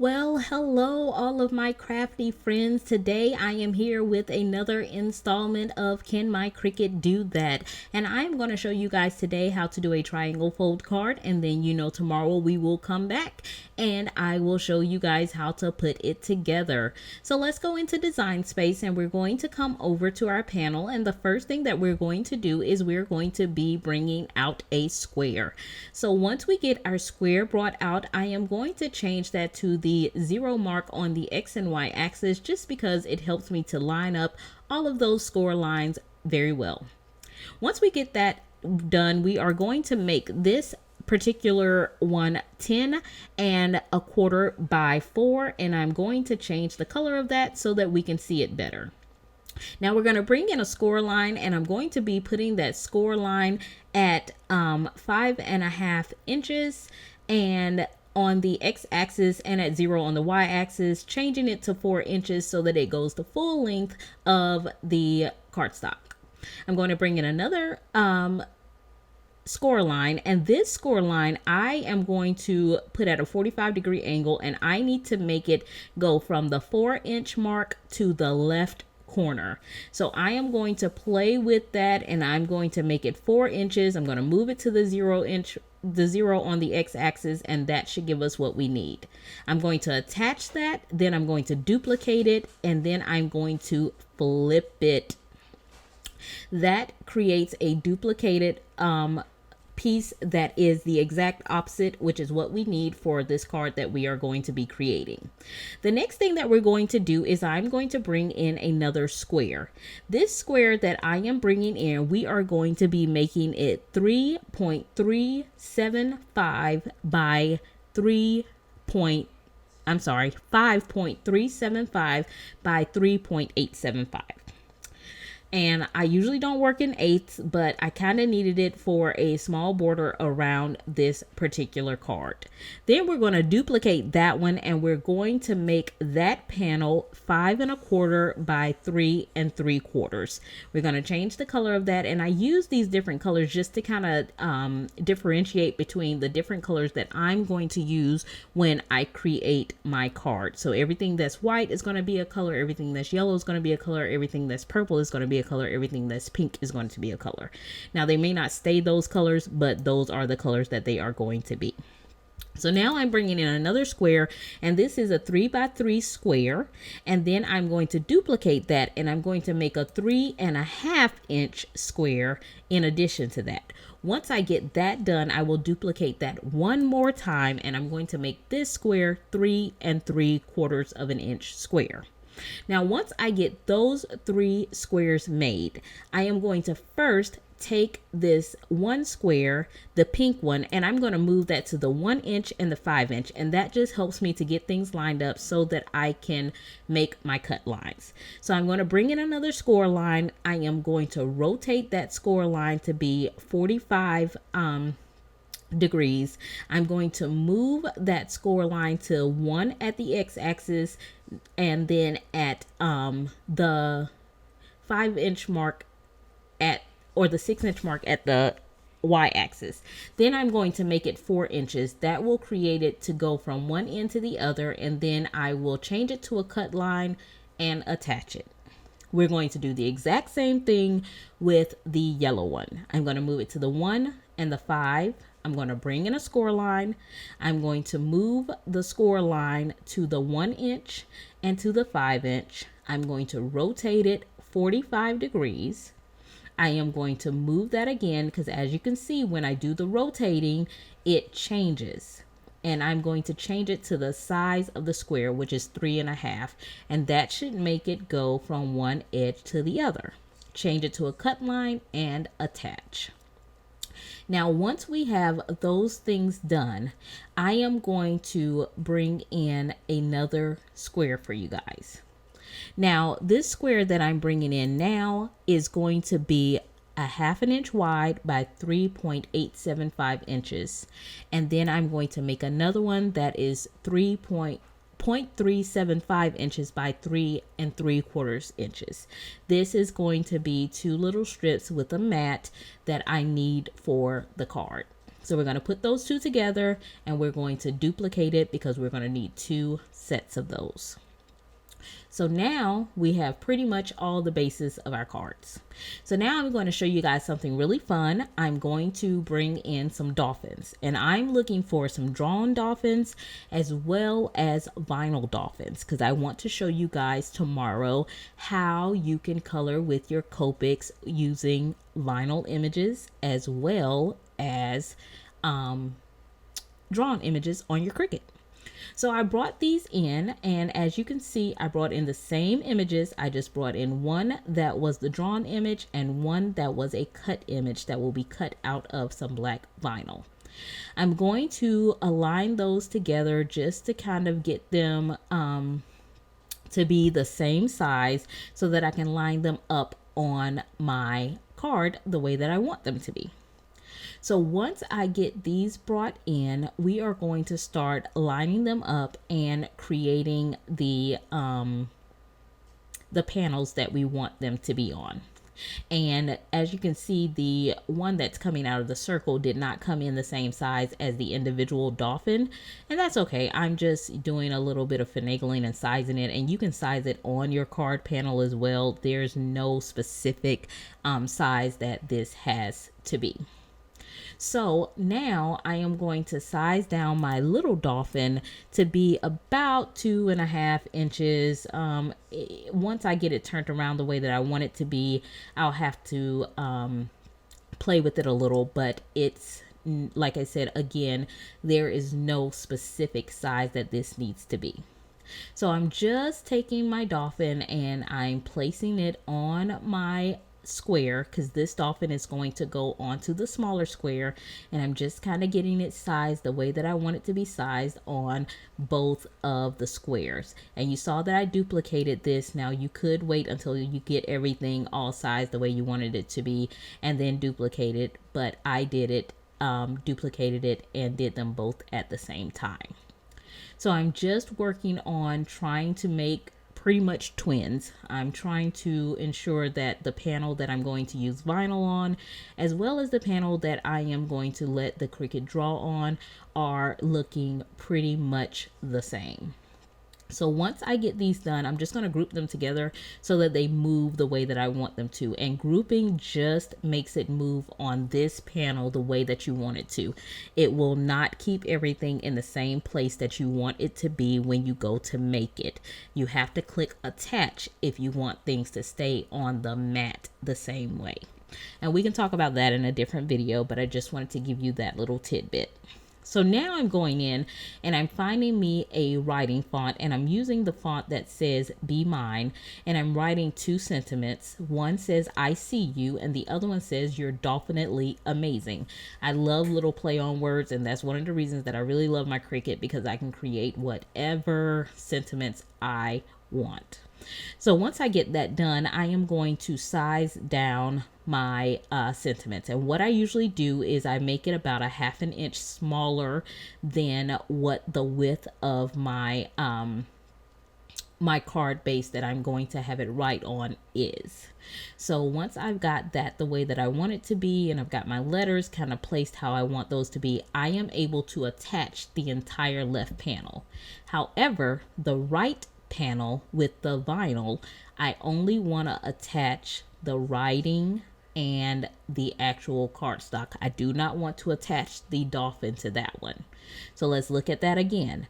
Well, hello, all of my crafty friends. Today I am here with another installment of Can My Cricut Do That? And I'm going to show you guys today how to do a triangle fold card. And then, tomorrow we will come back and I will show you guys how to put it together. So let's go into Design Space and we're going to come over to our panel. And the first thing that we're going to do is we're going to be bringing out a square. So once we get our square brought out, I am going to change that to the 0 mark on the X and Y axis just because it helps me to line up all of those score lines very well. Once we get that done, we are going to make this particular one 10 1/4 by 4, and I'm going to change the color of that so that we can see it better. Now we're going to bring in a score line, and I'm going to be putting that score line at 5.5 inches and on the x-axis and at 0 on the y-axis, changing it to 4 inches so that it goes the full length of the cardstock. I'm going to bring in another score line, and this score line I am going to put at a 45-degree angle, and I need to make it go from the 4-inch mark to the left corner. So I am going to play with that, and I'm going to make it 4 inches. I'm going to move it to the 0 on the x-axis, and that should give us what we need. I'm going to attach that, then I'm going to duplicate it, and then I'm going to flip it. That creates a duplicated piece that is the exact opposite, which is what we need for this card that we are going to be creating. The next thing that we're going to do is I'm going to bring in another square. This square that I am bringing in, we are going to be making it 3.375 by 5.375 by 3.875. And I usually don't work in eighths, but I kind of needed it for a small border around this particular card. Then we're going to duplicate that one, and we're going to make that panel 5.25 by 3.75. We're going to change the color of that, and I use these different colors just to kind of differentiate between the different colors that I'm going to use when I create my card. So everything that's white is going to be a color, everything that's yellow is going to be a color, everything that's purple is going to be a color, everything that's pink is going to be a color. Now they may not stay those colors, but those are the colors that they are going to be. So now I'm bringing in another square, and this is a 3x3 square, and then I'm going to duplicate that, and I'm going to make a 3.5 inch square in addition to that. Once I get that done, I will duplicate that one more time, and I'm going to make this square 3.75 of an inch square. Now, once I get those 3 squares made, I am going to first take this one square, the pink one, and I'm going to move that to the 1 inch and the 5 inch. And that just helps me to get things lined up so that I can make my cut lines. So I'm going to bring in another score line. I am going to rotate that score line to be 45 degrees. I'm going to move that score line to 1 at the x-axis, and then at the 5-inch mark or the 6-inch mark at the y-axis. Then I'm going to make it 4 inches. That will create it to go from one end to the other, and then I will change it to a cut line and attach it. We're going to do the exact same thing with the yellow one. I'm going to move it to the 1 and the 5. I'm going to bring in a score line. I'm going to move the score line to the 1 inch and to the 5 inch. I'm going to rotate it 45 degrees. I am going to move that again because, as you can see, when I do the rotating, it changes. And I'm going to change it to the size of the square, which is 3.5. And that should make it go from one edge to the other. Change it to a cut line and attach. Now, once we have those things done, I am going to bring in another square for you guys. Now, this square that I'm bringing in now is going to be a 1/2 inch wide by 3.875 inches. And then I'm going to make another one that is 3.375 inches by 3.75 inches. This is going to be 2 little strips with a mat that I need for the card. So we're going to put those two together and we're going to duplicate it because we're going to need 2 sets of those. So now we have pretty much all the bases of our cards. So now I'm going to show you guys something really fun. I'm going to bring in some dolphins, and I'm looking for some drawn dolphins as well as vinyl dolphins because I want to show you guys tomorrow how you can color with your Copics using vinyl images as well as drawn images on your Cricut. So I brought these in, and as you can see, I brought in the same images. I just brought in one that was the drawn image and one that was a cut image that will be cut out of some black vinyl. I'm going to align those together just to kind of get them to be the same size so that I can line them up on my card the way that I want them to be. So once I get these brought in, we are going to start lining them up and creating the panels that we want them to be on. And as you can see, the one that's coming out of the circle did not come in the same size as the individual dolphin, and that's okay. I'm just doing a little bit of finagling and sizing it, and you can size it on your card panel as well. There's no specific size that this has to be. So now I am going to size down my little dolphin to be about 2.5 inches. Once I get it turned around the way that I want it to be, I'll have to play with it a little, but it's, like I said, again, there is no specific size that this needs to be. So I'm just taking my dolphin and I'm placing it on my square because this dolphin is going to go onto the smaller square, and I'm just kind of getting it sized the way that I want it to be sized on both of the squares. And you saw that I duplicated this. Now you could wait until you get everything all sized the way you wanted it to be and then duplicate it, but I did it, duplicated it and did them both at the same time. So I'm just working on trying to make pretty much twins. I'm trying to ensure that the panel that I'm going to use vinyl on, as well as the panel that I am going to let the Cricut draw on, are looking pretty much the same. So once I get these done, I'm just going to group them together so that they move the way that I want them to. And grouping just makes it move on this panel the way that you want it to. It will not keep everything in the same place that you want it to be when you go to make it. You have to click attach if you want things to stay on the mat the same way. And we can talk about that in a different video, but I just wanted to give you that little tidbit. So now I'm going in and I'm finding me a writing font, and I'm using the font that says Be Mine, and I'm writing 2 sentiments. One says I see you and the other one says you're dolphinately amazing. I love little play on words, and that's one of the reasons that I really love my Cricut, because I can create whatever sentiments I want. So once I get that done, I am going to size down my sentiments. And what I usually do is I make it about 1/2 inch smaller than what the width of my my card base that I'm going to have it write on is. So once I've got that the way that I want it to be, and I've got my letters kind of placed how I want those to be, I am able to attach the entire left panel. However, the right panel with the vinyl, I only want to attach the writing and the actual cardstock. I do not want to attach the dolphin to that one. So let's look at that again.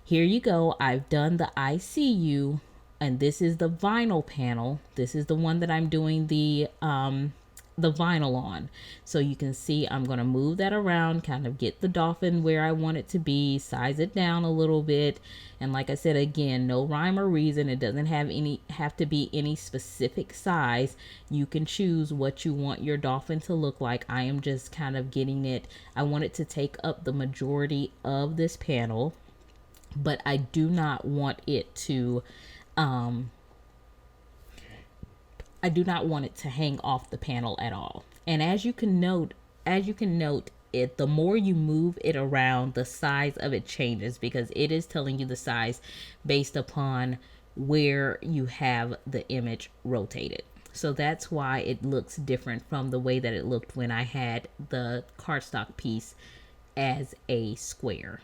Here you go. I've done the I see you, and this is the vinyl panel. This is the one that I'm doing the vinyl on. So you can see I'm going to move that around, kind of get the dolphin where I want it to be, size it down a little bit. And like I said, again, no rhyme or reason. It doesn't have to be any specific size. You can choose what you want your dolphin to look like. I am just kind of getting it. I want it to take up the majority of this panel, but I do not want it to hang off the panel at all. And as you can note, it, the more you move it around, the size of it changes, because it is telling you the size based upon where you have the image rotated. So that's why it looks different from the way that it looked when I had the cardstock piece as a square.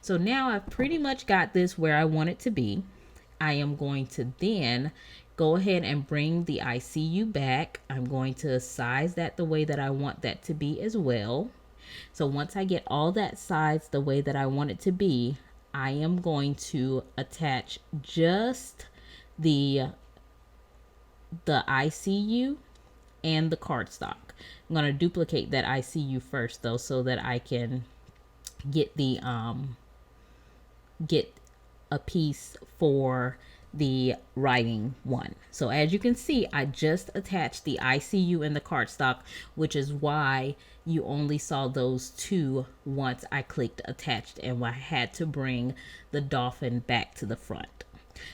So now I've pretty much got this where I want it to be. I am going to then go ahead and bring the ICU back. I'm going to size that the way that I want that to be as well. So once I get all that sized the way that I want it to be, I am going to attach just the ICU and the cardstock. I'm going to duplicate that ICU first though, so that I can get the get a piece for the writing one. So as you can see, I just attached the ICU and the cardstock, which is why you only saw those two once I clicked attached and I had to bring the dolphin back to the front.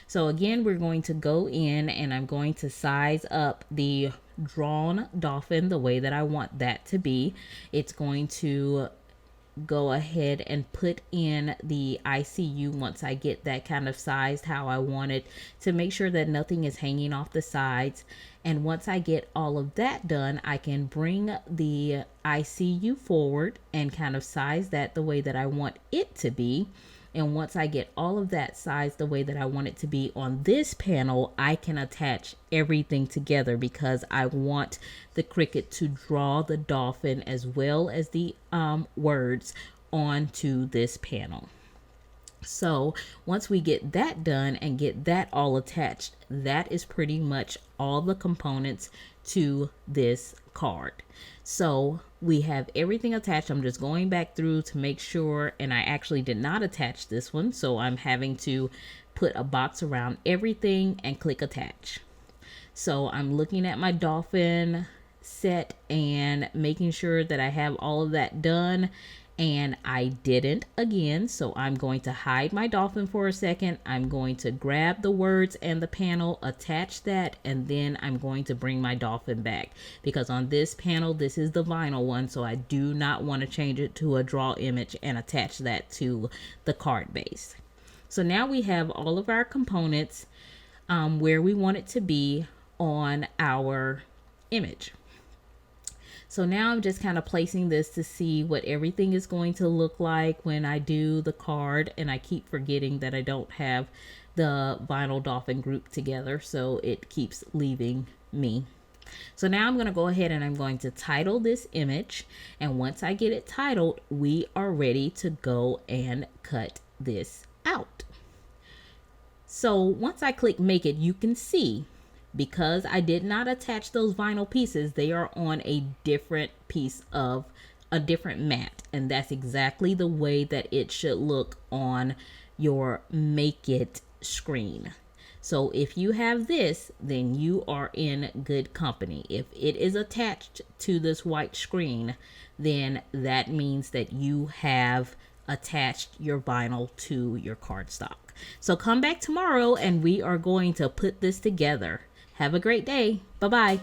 So again, we're going to go in and I'm going to size up the drawn dolphin the way that I want that to be. It's going to go ahead and put in the ICU once I get that kind of sized how I want it, to make sure that nothing is hanging off the sides. And once I get all of that done, I can bring the ICU forward and kind of size that the way that I want it to be. And once I get all of that sized the way that I want it to be on this panel, I can attach everything together because I want the Cricut to draw the dolphin as well as the words onto this panel. So once we get that done and get that all attached, that is pretty much all the components to this card. So we have everything attached. I'm just going back through to make sure, and I actually did not attach this one, so I'm having to put a box around everything and click attach. So I'm looking at my dolphin set and making sure that I have all of that done, and I didn't again. So I'm going to hide my dolphin for a second. I'm going to grab the words and the panel, attach that, and then I'm going to bring my dolphin back, because on this panel, this is the vinyl one, so I do not want to change it to a draw image and attach that to the card base. So now we have all of our components where we want it to be on our image. So now I'm just kind of placing this to see what everything is going to look like when I do the card, and I keep forgetting that I don't have the vinyl dolphin group together, so it keeps leaving me. So now I'm going to go ahead and I'm going to title this image, and once I get it titled, we are ready to go and cut this out. So once I click make it, you can see, because I did not attach those vinyl pieces, they are on a different piece of a different mat, and that's exactly the way that it should look on your make it screen. So if you have this, then you are in good company. If it is attached to this white screen, then that means that you have attached your vinyl to your cardstock. So come back tomorrow and we are going to put this together. Have a great day. Bye-bye.